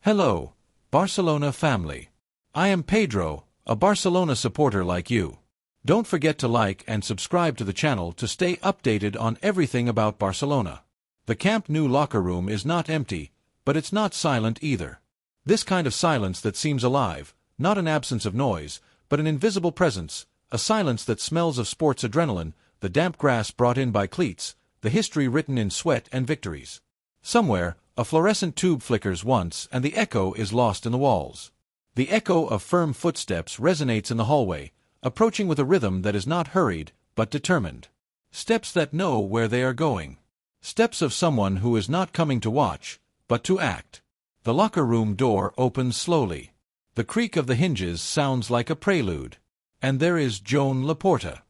Hello, Barcelona family. I am Pedro, a Barcelona supporter like you. Don't forget to like and subscribe to the channel to stay updated on everything about Barcelona. The Camp Nou locker room is not empty, but it's not silent either. This kind of silence that seems alive, not an absence of noise, but an invisible presence, a silence that smells of sports adrenaline, the damp grass brought in by cleats, the history written in sweat and victories. Somewhere, a fluorescent tube flickers once and the echo is lost in the walls. The echo of firm footsteps resonates in the hallway, approaching with a rhythm that is not hurried, but determined. Steps that know where they are going. Steps of someone who is not coming to watch, but to act. The locker room door opens slowly. The creak of the hinges sounds like a prelude. And there is Joan Laporta.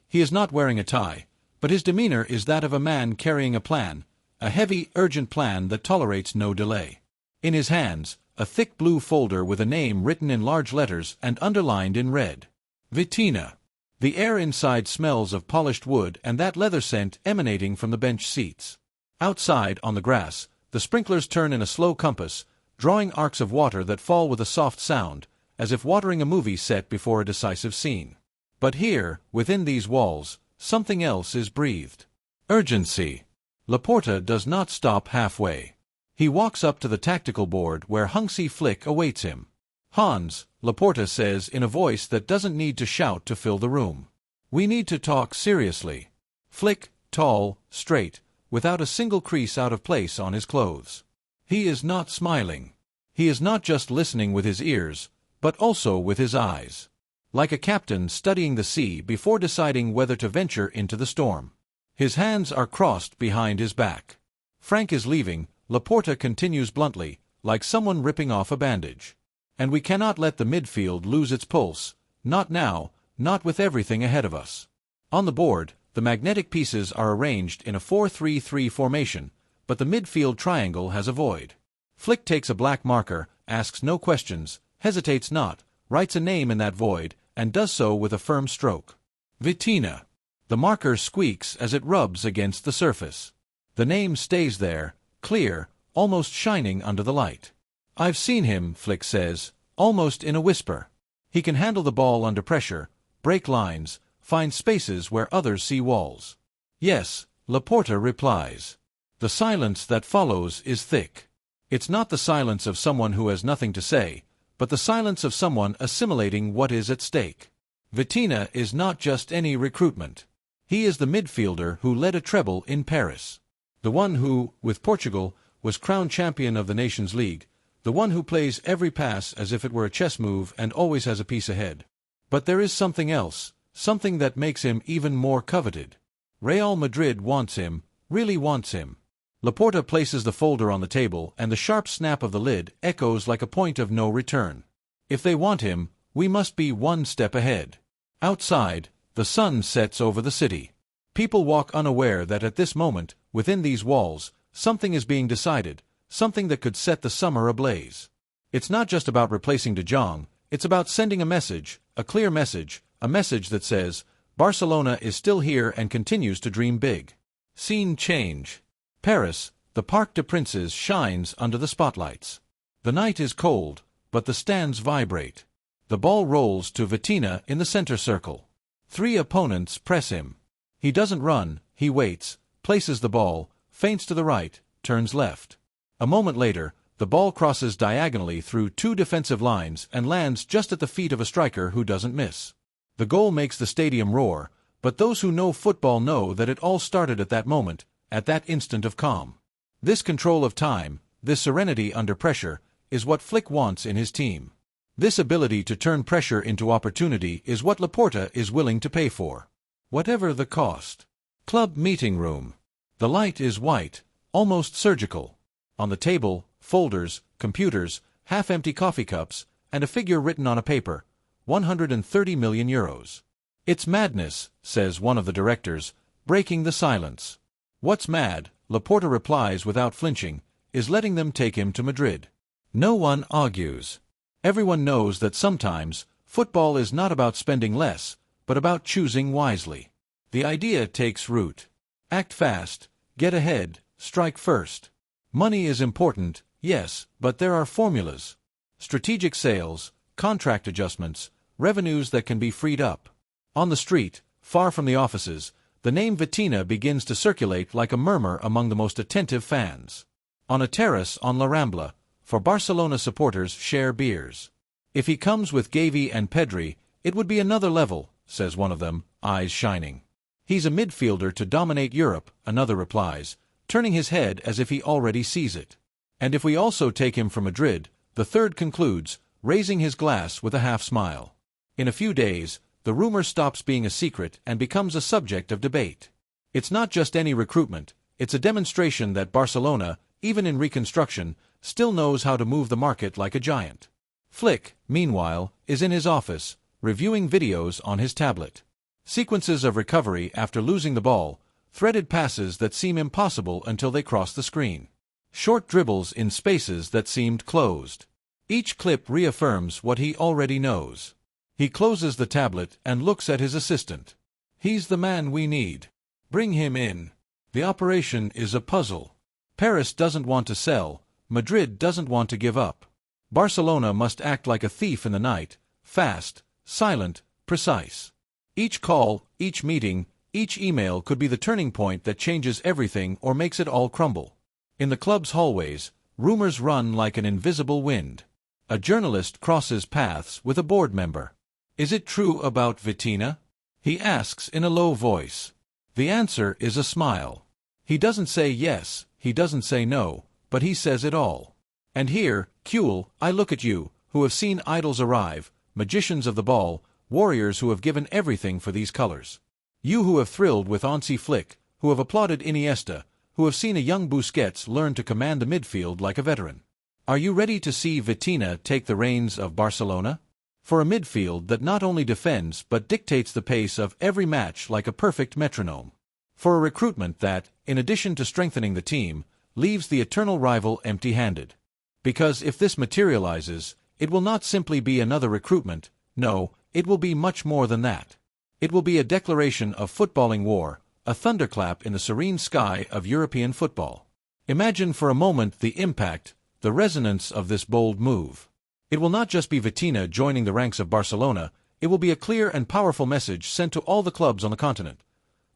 He is not wearing a tie, but his demeanor is that of a man carrying a plan, a heavy, urgent plan that tolerates no delay. In his hands, a thick blue folder with a name written in large letters and underlined in red. Vitina. The air inside smells of polished wood and that leather scent emanating from the bench seats. Outside, on the grass, the sprinklers turn in a slow compass, drawing arcs of water that fall with a soft sound, as if watering a movie set before a decisive scene. But here, within these walls, something else is breathed. Urgency. Laporta does not stop halfway. He walks up to the tactical board where Hansi Flick awaits him. Hans, Laporta says in a voice that doesn't need to shout to fill the room. We need to talk seriously. Flick, tall, straight, without a single crease out of place on his clothes. He is not smiling. He is not just listening with his ears, but also with his eyes. Like a captain studying the sea before deciding whether to venture into the storm. His hands are crossed behind his back. Frank is leaving, Laporta continues bluntly, like someone ripping off a bandage. And we cannot let the midfield lose its pulse, not now, not with everything ahead of us. On the board, the magnetic pieces are arranged in a 4-3-3 formation, but the midfield triangle has a void. Flick takes a black marker, asks no questions, hesitates not, writes a name in that void, and does so with a firm stroke. Vitina. The marker squeaks as it rubs against the surface. The name stays there, clear, almost shining under the light. I've seen him, Flick says, almost in a whisper. He can handle the ball under pressure, break lines, find spaces where others see walls. Yes, Laporta replies. The silence that follows is thick. It's not the silence of someone who has nothing to say, but the silence of someone assimilating what is at stake. Vitina is not just any recruitment. He is the midfielder who led a treble in Paris. The one who, with Portugal, was crowned champion of the Nations League. The one who plays every pass as if it were a chess move and always has a piece ahead. But there is something else, something that makes him even more coveted. Real Madrid wants him, really wants him. Laporta places the folder on the table and the sharp snap of the lid echoes like a point of no return. If they want him, we must be one step ahead. Outside, the sun sets over the city. People walk unaware that at this moment, within these walls, something is being decided, something that could set the summer ablaze. It's not just about replacing De Jong, it's about sending a message, a clear message, a message that says, Barcelona is still here and continues to dream big. Scene change. Paris, the Parc des Princes shines under the spotlights. The night is cold, but the stands vibrate. The ball rolls to Vitina in the center circle. 3 opponents press him. He doesn't run, he waits, places the ball, feints to the right, turns left. A moment later, the ball crosses diagonally through 2 defensive lines and lands just at the feet of a striker who doesn't miss. The goal makes the stadium roar, but those who know football know that it all started at that moment, at that instant of calm. This control of time, this serenity under pressure, is what Flick wants in his team. This ability to turn pressure into opportunity is what Laporta is willing to pay for. Whatever the cost. Club meeting room. The light is white, almost surgical. On the table, folders, computers, half-empty coffee cups, and a figure written on a paper, 130 million euros. It's madness, says one of the directors, breaking the silence. What's mad, Laporta replies without flinching, is letting them take him to Madrid. No one argues. Everyone knows that sometimes, football is not about spending less, but about choosing wisely. The idea takes root. Act fast, get ahead, strike first. Money is important, Yes, but there are formulas. Strategic sales, contract adjustments, revenues that can be freed up. On the street, far from the offices, the name Vitina begins to circulate like a murmur among the most attentive fans. On a terrace on La Rambla, for Barcelona supporters share beers. If he comes with GAVI and PEDRI, it would be another level, says one of them, eyes shining. He's a midfielder to dominate Europe, another replies, turning his head as if he already sees it. And if we also take him for Madrid, the third concludes, raising his glass with a half-smile. In a few days, the rumor stops being a secret and becomes a subject of debate. It's not just any recruitment, it's a demonstration that Barcelona, even in reconstruction, still knows how to move the market like a giant. Flick, meanwhile, is in his office, reviewing videos on his tablet. Sequences of recovery after losing the ball, threaded passes that seem impossible until they cross the screen. Short dribbles in spaces that seemed closed. Each clip reaffirms what he already knows. He closes the tablet and looks at his assistant. He's the man we need. Bring him in. The operation is a puzzle. Paris doesn't want to sell, Madrid doesn't want to give up. Barcelona must act like a thief in the night, fast, silent, precise. Each call, each meeting, each email could be the turning point that changes everything or makes it all crumble. In the club's hallways, rumors run like an invisible wind. A journalist crosses paths with a board member. Is it true about Vitina? He asks in a low voice. The answer is a smile. He doesn't say yes, he doesn't say no, but he says it all. And here, Kuhl, I look at you, who have seen idols arrive, magicians of the ball, warriors who have given everything for these colors. You who have thrilled with Hansi Flick, who have applauded Iniesta, who have seen a young Busquets learn to command the midfield like a veteran. Are you ready to see Vitina take the reins of Barcelona? For a midfield that not only defends but dictates the pace of every match like a perfect metronome. For a recruitment that, in addition to strengthening the team, leaves the eternal rival empty-handed. Because if this materializes, it will not simply be another recruitment, no, it will be much more than that. It will be a declaration of footballing war, a thunderclap in the serene sky of European football. Imagine for a moment the impact, the resonance of this bold move. It will not just be Vitina joining the ranks of Barcelona, it will be a clear and powerful message sent to all the clubs on the continent.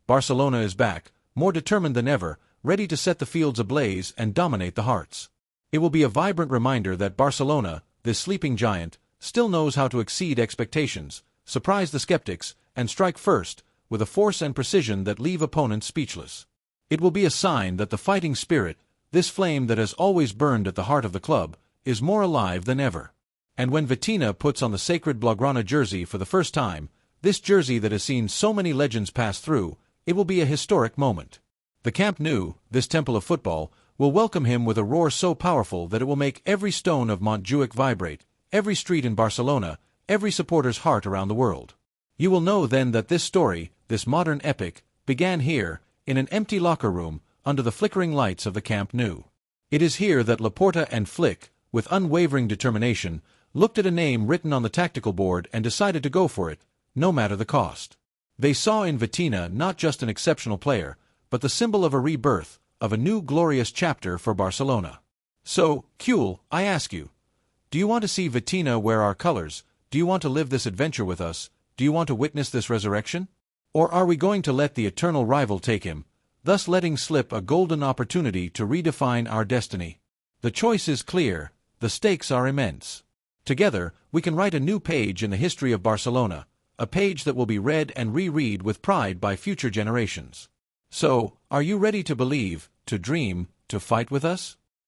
Barcelona is back, more determined than ever, ready to set the fields ablaze and dominate the hearts. It will be a vibrant reminder that Barcelona, this sleeping giant, still knows how to exceed expectations, surprise the skeptics, and strike first, with a force and precision that leave opponents speechless. It will be a sign that the fighting spirit, this flame that has always burned at the heart of the club, is more alive than ever. And when Vitina puts on the sacred Blaugrana jersey for the first time, this jersey that has seen so many legends pass through, it will be a historic moment. The Camp Nou, this temple of football, will welcome him with a roar so powerful that it will make every stone of Montjuic vibrate, every street in Barcelona, every supporter's heart around the world. You will know then that this story, this modern epic, began here, in an empty locker room, under the flickering lights of the Camp Nou. It is here that Laporta and Flick, with unwavering determination, looked at a name written on the tactical board and decided to go for it, no matter the cost. They saw in Vitina not just an exceptional player, but the symbol of a rebirth, of a new glorious chapter for Barcelona. So, Kuhl, I ask you, do you want to see Vitina wear our colors? Do you want to live this adventure with us? Do you want to witness this resurrection? Or are we going to let the eternal rival take him, thus letting slip a golden opportunity to redefine our destiny? The choice is clear, the stakes are immense. Together, we can write a new page in the history of Barcelona, a page that will be read and reread with pride by future generations. So, are you ready to believe, to dream, to fight with us?